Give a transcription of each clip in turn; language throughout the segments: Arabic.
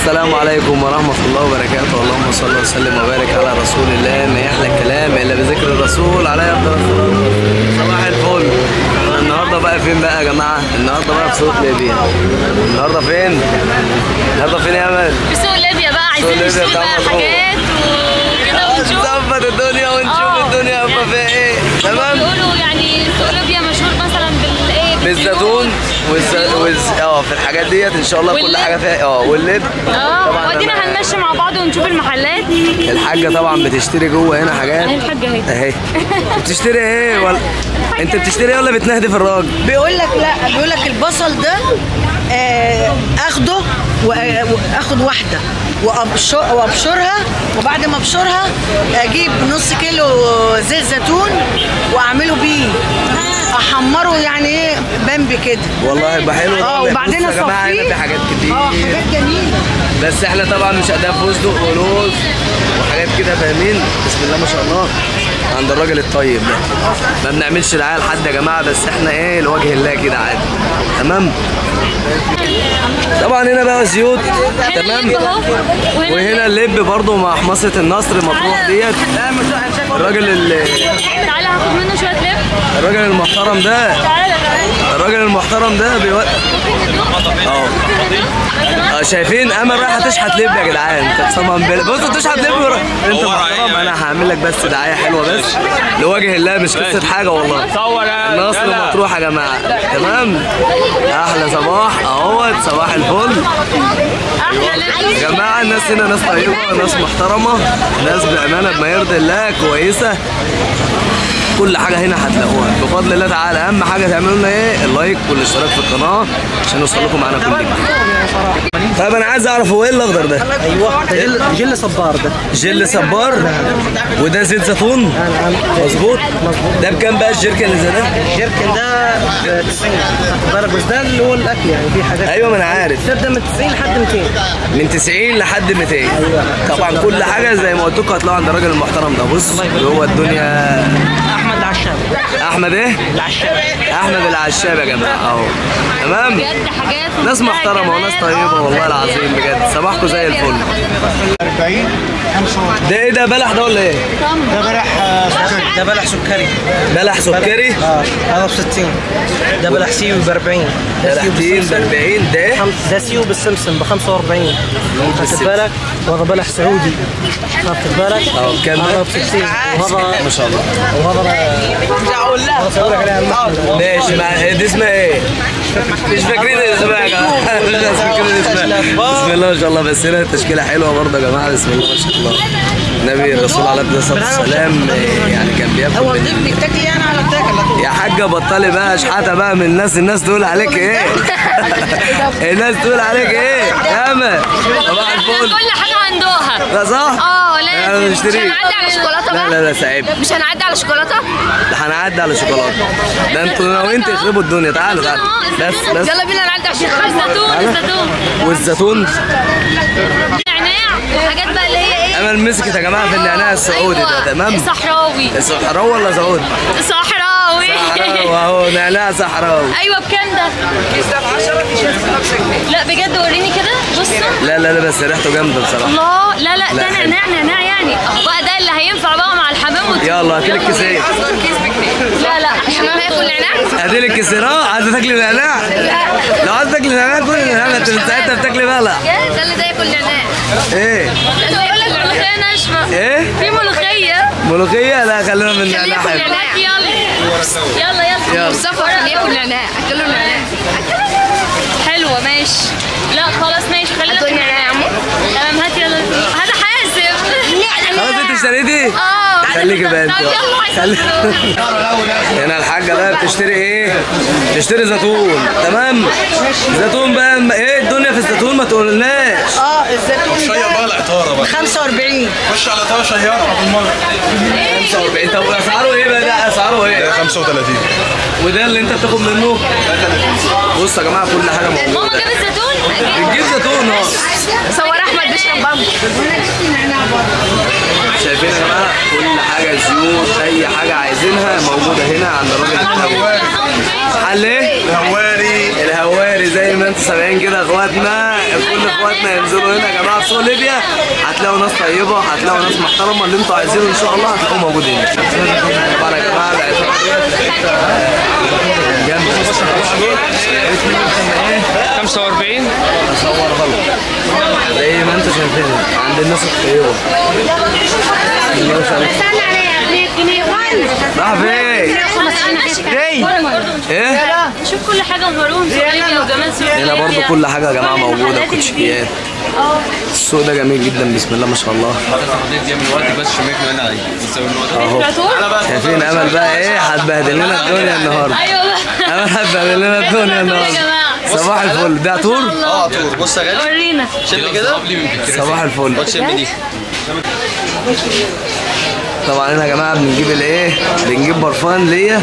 السلام عليكم ورحمة الله وبركاته. اللهم صل وسلم وبارك على رسول الله. ما يحلى الكلام إلا بذكر الرسول عليه أفضل الصلاة والسلام. صباح الفل. النهارده بقى فين بقى يا جماعة؟ النهارده بقى في سوق ليبيا. النهارده فين؟ النهارده فين يا أمل؟ في سوق ليبيا بقى، عايزين نشوف بقى حاجات وكده ونشوف نظبط الدنيا ونشوف الدنيا هيبقى فيها إيه. تمام؟ بيقولوا يعني سوق ليبيا مشهور مثلا بالإيه؟ بالزيتون في الحاجات ديت ان شاء الله كل حاجه فيها واللب. ودينا هنمشي مع بعض ونشوف المحلات. الحاجه طبعا بتشتري جوه هنا حاجات. اهي الحاجه اهي بتشتري ايه ولا انت بتشتري ولا بتنهدف الراجل؟ بيقول لك لا، بيقول لك البصل ده اخده واخد واحده وابشرها، وبعد ما ابشرها اجيب نص كيلو زيت زيتون واعمله بيه، احمره يعني ايه بامبي كده. والله يبقى حلو. وبعدين يا جماعه هنا في حاجات كتير. حاجات جميله. بس احنا طبعا مش قدام فستق ولوز وحاجات كده، فاهمين؟ بسم الله ما شاء الله عند الراجل الطيب ده. ما بنعملش دعايه لحد يا جماعه، بس احنا ايه لوجه الله كده عادي. تمام. طبعا هنا بقى زيوت. تمام. وهنا اللب برضو مع حمصه النصر مطروح ديت. الراجل تعالى هاخد منه شويه لب. الراجل المحترم ده شايفين امل رايحه تشحت لب يا جدعان. قسما بالله بصوا تشحت لب. انت محترم. انا هعمل لك بس دعايه حلوه بس لوجه الله، مش قصه حاجه والله. النصر مطروح يا جماعه. تمام. احلى صباح اهوت. صباح الفل يا جماعه. الناس هنا ناس طيبه، ناس محترمه، ناس بامانه بما يرضي الله كويسه. كل حاجه هنا هتلاقوها بفضل الله تعالى. اهم حاجه تعملوا لنا ايه؟ اللايك والاشتراك في القناه عشان يوصل لكم معانا كل جديد. طيب انا عايز اعرف هو ايه الاخضر ده؟ ايوه جل صبار. ده جل صبار. وده زيت زيتون. مظبوط. ده بكام بقى الجيركن اللي زي ده؟ الجيركن ده ب 90 بالك، بس ده اللي هو الاكل يعني في حاجات. ايوه ما انا عارف. تبدا من 90 لحد 200. من 90 لحد 200. ايوه طبعا كل حاجه زي ما قلت لكم هتلاقوها عند الراجل المحترم ده. بص هو الدنيا. احمد العشاب. احمد ايه؟ العشاب. احمد العشاب يا جماعه اهو. تمام. بجد حاجات ناس محترمه وناس طيبه والله العظيم بجد. صباحكم زي الفل. 40 45. ده ايه ده؟ بلح ده ولا ايه؟ ده بلح سكري. ده بلح سكري. بلح سكري؟ هذا ب 60. ده بلح سيوي ب 40. ده سيوي ب 40. ده ايه؟ ده سيوي بالسمسم ب 45. خدت بالك؟ وهذا بلح سعودي. خدت بالك؟ كام ده؟ هذا ب 60. وهذا ما شاء الله. وهذا ماشي. دي اسمها ايه؟ مش فاكرين اسمها يا جماعه. مش فاكرين اسمها. بسم الله ما شاء الله. بس هنا التشكيله حلوه برضه يا جماعه. بسم الله ما شاء الله. النبي الرسول عليه الصلاه والسلام يعني كان بياكل. هو الضيف بيتاكل يعني على التاكل. يا حاجه بطلي بقى شحاته بقى من الناس تقول عليك ايه؟ الناس تقول عليك ايه؟ ياما صباح الفل. كل حاجه هندوقها. لا صح؟ لازم. مش هنعدي على شوكولاته بقى. لا سعيب. مش هنعدي على شوكولاته. هنعدي على شوكولاته. ده انتوا لو انت تخربوا الدنيا. تعالوا بس يلا بينا نعدي على الشوكولاته. الزيتون. والزيتون. نعناع وحاجات بقى اللي هي ايه؟ امل مسكت يا جماعه في النعناع السعودي ده. تمام. الصحراوي ولا سعودي؟ صحراوي. اهو نعناع صحراوي. ايوه بكام ده؟ لا بجد وريني كده. بصوا. لا بس ريحته جامده بصراحه. الله. لا ده نعناع يعني. اهو بقى ده اللي هينفع بقى مع الحمام. يلا هاتي لك كيس ايه؟ لا الحمام هياكل نعناع. هاتي لك كيس. عايزه تاكلي نعناع؟ لو عايزه تاكلي نعناع كلي نعناع. انت ساعتها بتاكلي بلح. ده اللي ده ياكل نعناع. ايه؟ ده يقول لك ملوخيه ناشفه. ايه؟ في ملوخيه. لا خلينا من النعناع. يلا مصطفى خليه ياكل نعناع. اكله نعناع. حلوه ماشي. لا خلاص ماشي خلينا ناكل نعناع. تمام هات يلا. هذا حاسب. خلاص انت اشتريتي؟ خليكي بقى انت. هنا الحاجه بقى بتشتري ايه؟ بتشتري زيتون. تمام. زيتون بقى ايه الدنيا في الزيتون ما تقولناش. الزيتون شير بقى العطاره بقى 45. خش على طاوله شيره بالمره. 45. طب اسعاره ايه بقى؟ ده اسعاره ايه؟ ده 35. وده اللي انت بتاخد منه؟ بصوا يا جماعه كل حاجه موجوده. ماما جابت زيتون؟ بتجيب زيتون. صور احمد بيشرب بامب. شايفين شايفين يا جماعه كل حاجه زيوت، اي حاجه عايزينها موجوده هنا عند الراجل الهواري. محل ايه؟ الهواري زي ما انتم سامعين كده اخواتنا، كل اخواتنا ينزلوا هنا يا جماعه في سوق ليبيا، هتلاقوا ناس طيبه، هتلاقوا ناس محترمه، اللي انتوا عايزينه ان شاء الله هتلاقوه موجود هنا. طبعا يا جماعه جنب 45 اصور غلط زي ما انتم شايفين عند الناس الطيبه. استنى عليها 2 جنيه راح فين؟ ايه؟ شوف كل حاجه مهروم سوق ليبيا وجمال سوق ليبيا. هنا برضو كل حاجه يا جماعه موجوده، كوتشيات. السوق ده جميل جدا بسم الله ما شاء الله. اهو شايفين امل بقى ايه هتبهدل لنا الدنيا النهارده. ايوه امل هتبهدل لنا الدنيا النهارده. صباح الفل. ده عطور؟ عطور. بص يا غالي ورينا شم كده. صباح الفل. خد شم دي. طبعا هنا يا جماعه بنجيب الايه؟ بنجيب برفان ليا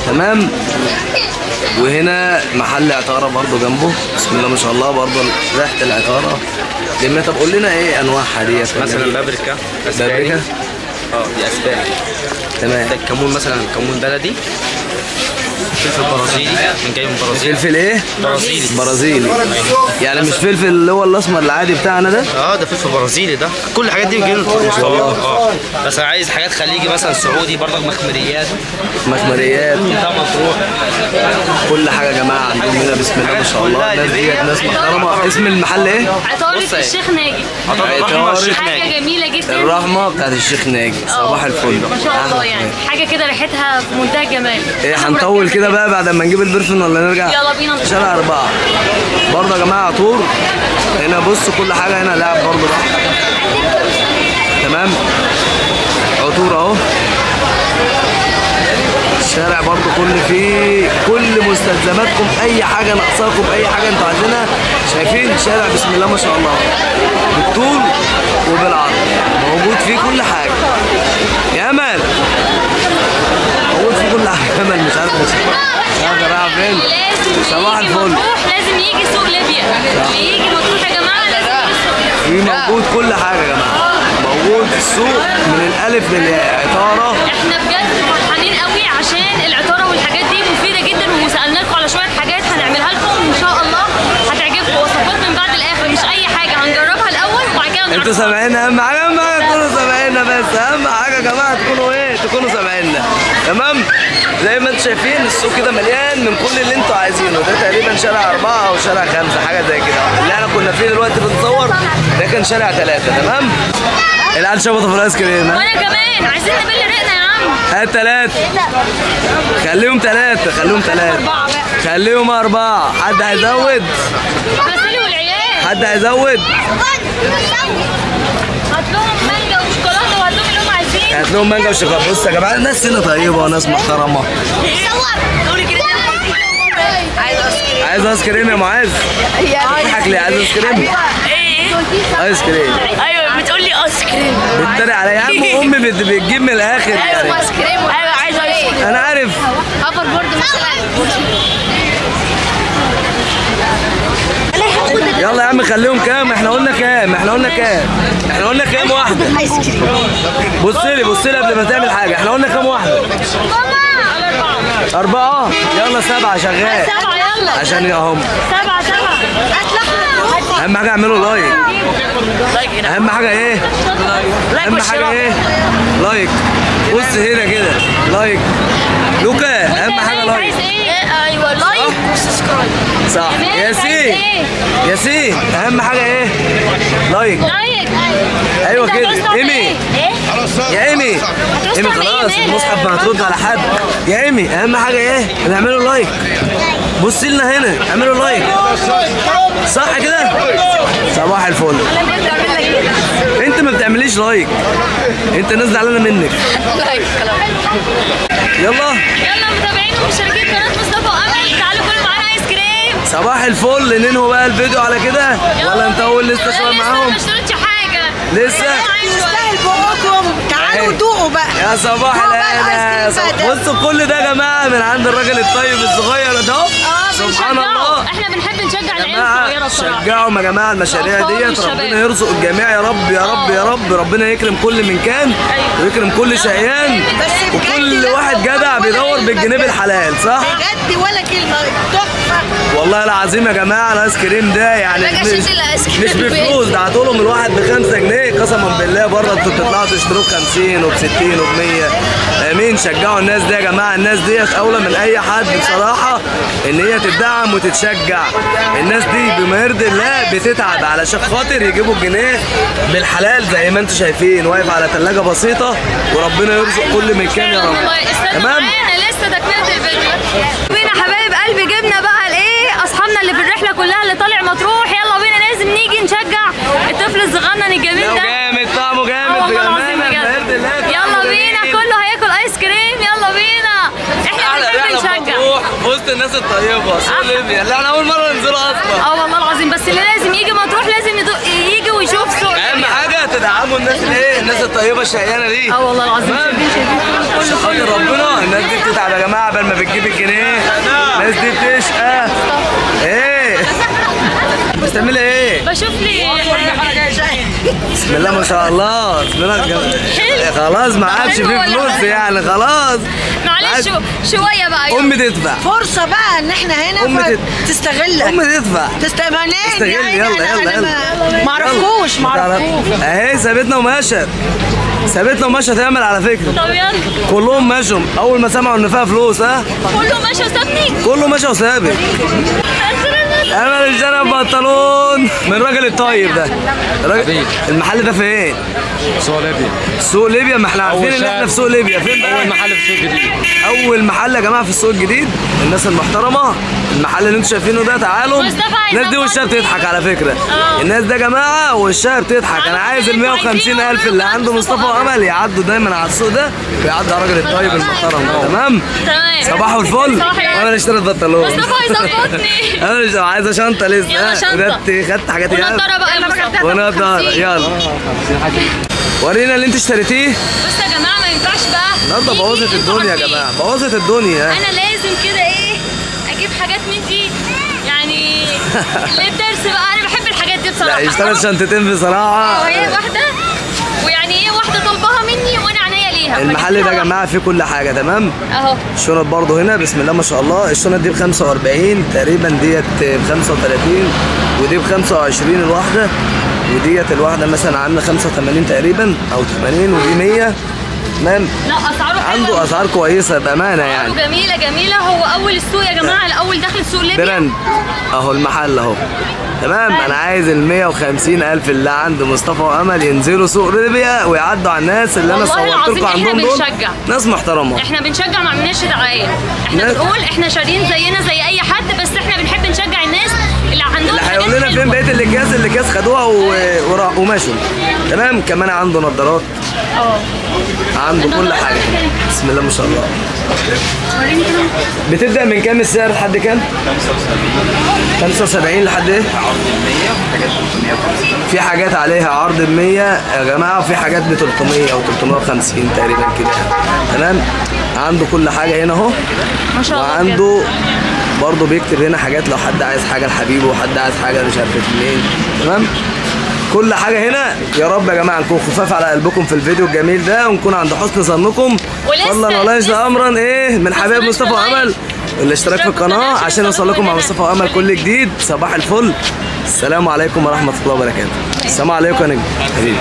تمام. وهنا محل عطاره برضو جنبه بسم الله ما شاء الله، برضو ريحه العطاره جميله. طب قول لنا ايه انواعها ديت؟ مثلا بابريكا. بابريكا دي اسباني. تمام. ده الكمون مثلا كمون بلدي. فلفل برازيلي من جاي من البرازيل. فلفل ايه؟ برازيلي. برازيلي يعني مش فلفل اللي هو الاسمر العادي بتاعنا ده؟ ده فلفل برازيلي ده. كل الحاجات دي بتجي من بس انا عايز حاجات خليجي مثلا سعودي برضك مخمريات. مخمريات ده مطروح. كل حاجه يا جماعه عندهم هنا بسم الله ما شاء الله. الناس ديت ناس محترمه. اسم المحل ايه؟ عطاره الشيخ ناجي. حاجه جميله جدا. الرحمه بتاعت الشيخ ناجي. صباح الفل. ما شاء الله يعني حاجه كده ريحتها في منتهى الجمال. ايه هنطول كده بقى بعد ما نجيب البرفن ولا نرجع؟ يلا بينا. شارع 4 برضه يا جماعه عطور. هنا بصوا كل حاجه هنا لعب برضه بقى. تمام. عطور اهو. الشارع برضه فيه كل مستلزماتكم، اي حاجه ناقصاكم، اي حاجه انتوا عايزينها. شايفين الشارع بسم الله ما شاء الله بالطول وبالعرض موجود فيه كل حاجه. يا امل موجود فيه كل حاجه. امل مش عارف يا جماعه فين. صباح الفل. لازم يجي سوق ليبيا. اللي يجي مطروح يا جماعه لازم يجي سوق ليبيا. في موجود كل حاجه يا جماعه، موجود في السوق من الالف للعطاره. احنا بجد فرحانين قوي عشان العطاره والحاجات دي مفيده جدا، وسالناكم على شويه حاجات هنعملها لكم ان شاء الله هتعجبكم. وصفات من بعد الاخر مش اي حاجه، هنجربها الاول وبعد كده انتوا سامعيننا. اهم حاجه تكونوا سامعيننا، بس اهم حاجه يا جماعه تكونوا ايه؟ تكونوا سامعيننا. تمام. زي ما انتم شايفين السوق كده مليان من كل اللي انتوا عايزينه. ده تقريبا شارع 4 او شارع 5 حاجه زي كده. اللي احنا كنا فيه دلوقتي بنصور ده كان شارع 3. تمام. العيال شبطه في الايس كريم. وانا كمان عايزين نبل رقنا يا عم. هات 3. خليهم 3. خليهم 3. خليهم 4. حد هيزود؟ بسيلي والعيال. حد هيزود؟ هات لهم مانجا وشوكولاته وهات لهم اللي هم عايزينه. هات لهم مانجا وشوكولاته. بصوا يا جماعه الناس هنا طيبه وناس محترمه. عايز ايس كريم يا معاذ؟ بتضحك ليه؟ عايز ايس كريم؟ ايه؟ ايس كريم. ايوه بتقول لي ايس كريم. بتتريق عليا يا عم. امي بتجيب من الاخر يعني. ايوه ايس كريم. ايوه عايز ايس كريم. انا عارف. هافر بورد مثلا. يلا يا عم خليهم كام؟ احنا قلنا كام؟ احنا قلنا كام؟ احنا قلنا كام واحده؟ بص لي بص لي قبل ما تعمل حاجه. احنا قلنا كام واحده؟ ماما 4. يلا 7 شغال. 7 يلا. عشان اهم 7 اهم حاجه اعملوا لايك. اهم حاجه ايه؟ اهم حاجه ايه؟ لايك. بص هنا كده لايك. لوكا اهم حاجه لايك. عايز ايه؟ ايوه لايك وسبسكرايب. صح. ياسين ياسين اهم حاجه ايه؟ لايك. لايك. ايوه كده. ايمي يا ايمي. ايمي خلاص المصحف ما هترد على حد. يا ايمي اهم حاجه ايه؟ نعملوا لايك. بص لنا هنا اعملوا لايك. صح كده؟ صباح الفل. انت ما بتعمليش لايك. انت الناس زعلانه منك. يلا يلا متابعين ومشاركين قناه مصطفى وامل، تعالوا كلوا معانا ايس كريم. صباح الفل. ننهوا بقى الفيديو على كده ولا نطول لسه شويه معاهم؟ ما اشتريتش حاجه لسه. يستاهل بقكم. تعالوا دوقوا بقى. يا صباح العين. بصوا كل ده يا جماعه من عند الراجل الطيب الصغير ده. سبحان الله. احنا بنحب نشجع العيال الصغيره بصراحه. شجعهم يا جماعه المشاريع ديت، ربنا يرزق الجميع يا رب يا رب يا رب. ربنا يكرم كل من كان ويكرم كل شقيان وكل واحد جدع بيدور بالجنيه بالحلال، صح؟ بجد ولا كلمه تحفه والله العظيم يا جماعه الايس كريم ده يعني مش بفلوس، ده هتقولهم الواحد ب5 جنيه قسما بالله. بره انتوا بتطلعوا تشتروه ب50 وب60 وب100. امين. شجعوا الناس دي يا جماعه، الناس ديت اولى من اي حد بصراحه ان هي تدعم وتتشجع. الناس دي بما يرضي الله بتتعب علشان خاطر يجيبوا الجنيه بالحلال زي ما انتم شايفين، واقف على ثلاجه بسيطه وربنا يرزق كل من كان يا رب. تمام. انا لسه تكمله الفيديو. بينا حبايب قلبي جبنا بقى الايه اصحابنا اللي في الرحله كلها اللي طالع مطروح. يلا بينا لازم نيجي نشجع الطفل الصغنن الجميل ده. جامد طعمه جامد بامانه. يلا بينا كله هياكل ايس كريم. يلا بينا احنا بنحب نشجع وسط الناس الطيبه سوق ليبيا اللي احنا اول مره ننزله اصلا. والله العظيم. بس اللي لازم يجي مطروح لازم يجي ويشوف سوق اهم حاجه تدعموا الناس الايه، الناس الطيبه الشقيانه دي. والله العظيم. شايفين عشان خاطر ربنا الناس دي بتتعب يا جماعه قبل ما بتجيب الجنيه. الناس دي بتشقى. ايه بتعملي ايه؟ بشوف لي بسم الله ما شاء الله. بسم الله. خلاص ما عادش في فلوس يعني خلاص. معلش شويه بقى. امي تدفع. فرصه بقى ان احنا هنا تستغلك. امي تدفع. تستغل. يلا ما عرفوش اهي سابتنا ومشت. سابتنا ومشت تعمل على فكره. طب يلا. كلهم مشوا اول ما سمعوا ان فيها فلوس. كله مشى وسابني. كله مشى وسابك. انا مش انا بنطلون من الراجل الطيب ده. المحل ده فين؟ سوق ليبيا. سوق ليبيا. ما احنا عارفين ان احنا في سوق ليبيا. فين بقى؟ اول محل في السوق الجديد. اول محل يا جماعه في السوق الجديد. الناس المحترمه المحل اللي انتم شايفينه ده تعالوا. الناس دي وشها بتضحك على فكره. الناس ده يا جماعه وشها بتضحك. انا عايز ال 150,000 اللي عنده مصطفى وامل يعدوا دايما على السوق ده ويعدوا على الراجل الطيب المحترم ده. تمام. صباح الفل. وانا اشتريت بنطلون. مصطفى هيظبطني. انا مش عايزه شنطه لسه. يلا شنطه. خدت حاجات ياما. ونضاره بقى يا مصطفى. ونضاره. يلا ورينا اللي انت اشتريتيه. بص يا جماعه ما ينفعش بقى. النهارده بوظت الدنيا يا جماعه. بوظت الدنيا. انا لازم كده ايه اجيب حاجات من دي يعني للدرس بقى. انا بحب الحاجات دي بصراحه. لا اشتريت شنطتين بصراحه. وهي واحده ويعني ايه واحده طالباها مني وانا عينيا ليها. المحل ده يا جماعه فيه كل حاجه. تمام. اهو الشنط برضه هنا بسم الله ما شاء الله. الشنط دي ب45 تقريبا، ديت ب35 ودي ب25 الواحده، وديت الواحده مثلا عامله 85 تقريبا او 80 ودي 100. تمام. لا اسعاره عنده اسعار كويسه بامانه يعني. اسعاره جميله جميله. هو اول السوق يا جماعه الاول داخل سوق ليبيا. براند اهو المحل اهو. تمام. انا عايز ال 150,000 اللي عند مصطفى وامل ينزلوا سوق ليبيا ويعدوا على الناس اللي انا صورت لكم عندهم دول. بنشجع. ناس محترمه. احنا بنشجع ما عملناش دعايه. احنا بنقول احنا شارين زينا زي اي حد، بس احنا بنحب نشجع الناس اللي عندهم اللي هيقول لنا فين بقيه الاكياس خدوها ومشوا. تمام. كمان عنده نظارات. عنده كل حاجه. بسم الله ما شاء الله. بتبدا من كام السعر لحد كام؟ 75 لحد ايه؟ في حاجات عليها عرض ب 100 يا جماعه وفي حاجات ب 300 او 350 تقريبا كده. تمام. عنده كل حاجه هنا اهو. ما شاء الله. وعنده برضه بيكتب هنا حاجات لو حد عايز حاجه لحبيبه وحد عايز حاجه مش عارف منين. تمام. كل حاجه هنا. يا رب يا جماعه نكون خفاف على قلبكم في الفيديو الجميل ده ونكون عند حسن ظنكم. فضلا وليس امرا ايه من حبايب مصطفى وامل. الاشتراك في القناه عشان يوصل لكم مع مصطفى وامل كل جديد. صباح الفل. السلام عليكم ورحمه الله وبركاته. السلام عليكم يا نجم حبيبي.